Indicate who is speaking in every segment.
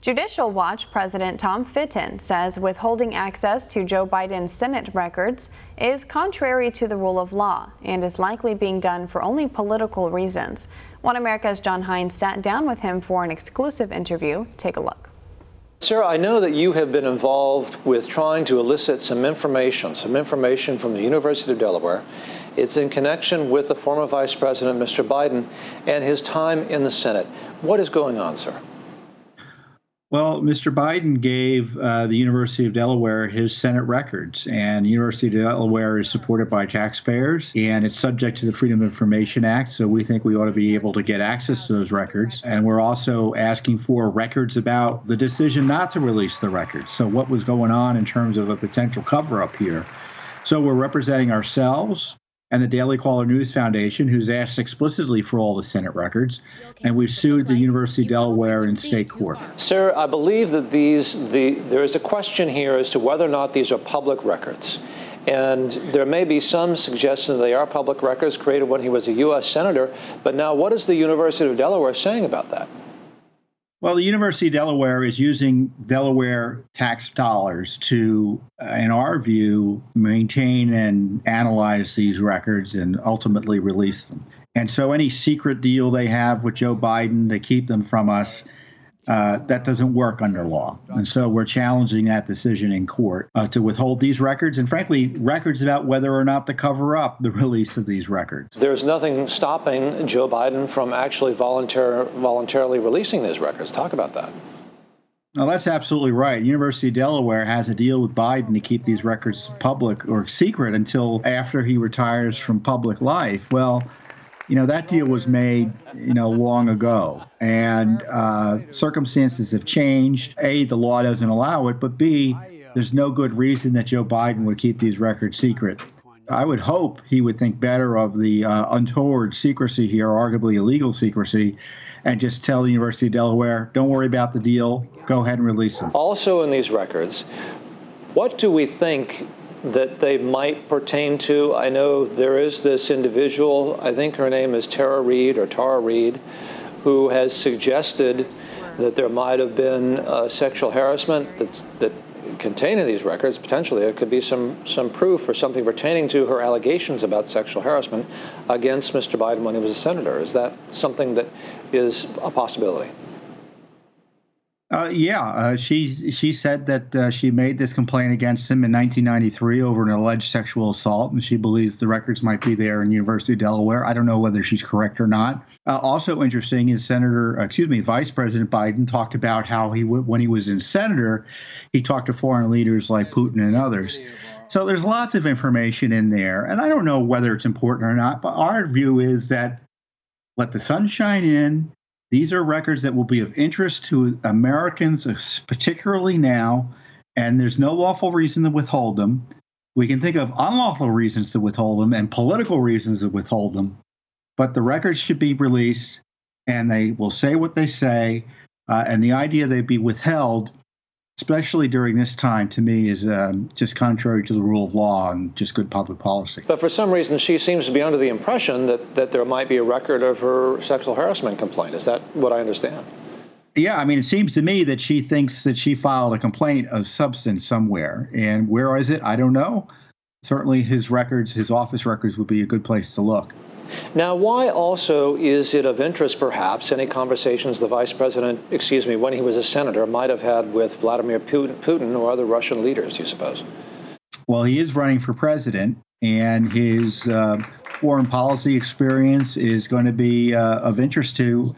Speaker 1: Judicial Watch President Tom Fitton says withholding access to Joe Biden's Senate records is contrary to the rule of law and is likely being done for only political reasons. One America's John Hines sat down with him for an exclusive interview. Take a look.
Speaker 2: Sir, I know that you have been involved with trying to elicit some information from the University of Delaware. It's in connection with the former Vice President, Mr. Biden, and his time in the Senate. What is going on, sir?
Speaker 3: Well, Mr. Biden gave the University of Delaware his Senate records, and the University of Delaware is supported by taxpayers, and it's subject to the Freedom of Information Act, so we think we ought to be able to get access to those records. And we're also asking for records about the decision not to release the records, so what was going on in terms of a potential cover-up here. So we're representing ourselves and the Daily Caller News Foundation, who's asked explicitly for all the Senate records, and we've sued the University of Delaware in state court.
Speaker 2: Sir, I believe that there is a question here as to whether or not these are public records. And there may be some suggestion that they are public records created when he was a U.S. Senator, but now what is the University of Delaware saying about that?
Speaker 3: Well, the University of Delaware is using Delaware tax dollars to, in our view, maintain and analyze these records and ultimately release them. And so any secret deal they have with Joe Biden to keep them from us, that doesn't work under law. And so we're challenging that decision in court to withhold these records and, frankly, records about whether or not to cover up the release of these records.
Speaker 2: There's nothing stopping Joe Biden from actually voluntarily releasing these records. Talk about that.
Speaker 3: Well, that's absolutely right. The University of Delaware has a deal with Biden to keep these records public or secret until after he retires from public life. Well, that deal was made, long ago, and circumstances have changed. A, the law doesn't allow it, but B, there's no good reason that Joe Biden would keep these records secret. I would hope he would think better of the untoward secrecy here, arguably illegal secrecy, and just tell the University of Delaware, don't worry about the deal, go ahead and release them.
Speaker 2: Also in these records, what do we think that they might pertain to? I know there is this individual, I think her name is Tara Reid, who has suggested that there might have been sexual harassment that contained in these records. Potentially there could be some proof or something pertaining to her allegations about sexual harassment against Mr. Biden when he was a senator. Is that something that is a possibility? She said that she made this complaint against him in 1993 over an alleged sexual assault, and she believes the records might be there in the University of Delaware. I don't know whether she's correct or not. Also interesting is Vice President Biden talked about how when he was in senator, he talked to foreign leaders like Putin and others. So there's lots of information in there, and I don't know whether it's important or not, but our view is that let the sun shine in. These are records that will be of interest to Americans, particularly now, and there's no lawful reason to withhold them. We can think of unlawful reasons to withhold them and political reasons to withhold them, but the records should be released, and they will say what they say, and the idea they'd be withheld, especially during this time, to me, is just contrary to the rule of law and just good public policy. But for some reason, she seems to be under the impression that there might be a record of her sexual harassment complaint. Is that what I understand? Yeah, it seems to me that she thinks that she filed a complaint of substance somewhere. And where is it? I don't know. Certainly his office records would be a good place to look. Now, why also is it of interest, perhaps, any conversations the vice president, when he was a senator, might have had with Vladimir Putin or other Russian leaders, you suppose? Well, he is running for president, and his foreign policy experience is going to be of interest to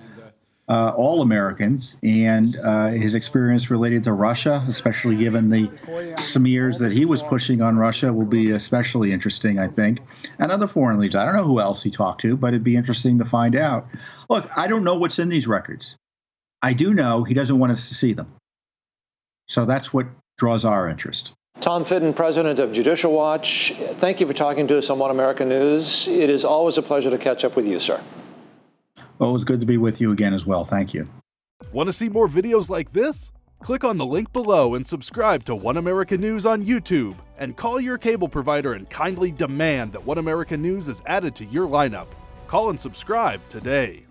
Speaker 2: all Americans, and his experience related to Russia, especially given the smears that he was pushing on Russia, will be especially interesting, I think. And other foreign leaders. I don't know who else he talked to, but it'd be interesting to find out. Look, I don't know what's in these records. I do know he doesn't want us to see them. So that's what draws our interest. Tom Fitton, president of Judicial Watch, thank you for talking to us on One American News. It is always a pleasure to catch up with you, sir. Well, it was good to be with you again as well. Thank you.
Speaker 4: Want to see more videos like this? Click on the link below and subscribe to One American News on YouTube. And call your cable provider and kindly demand that One American News is added to your lineup. Call and subscribe today.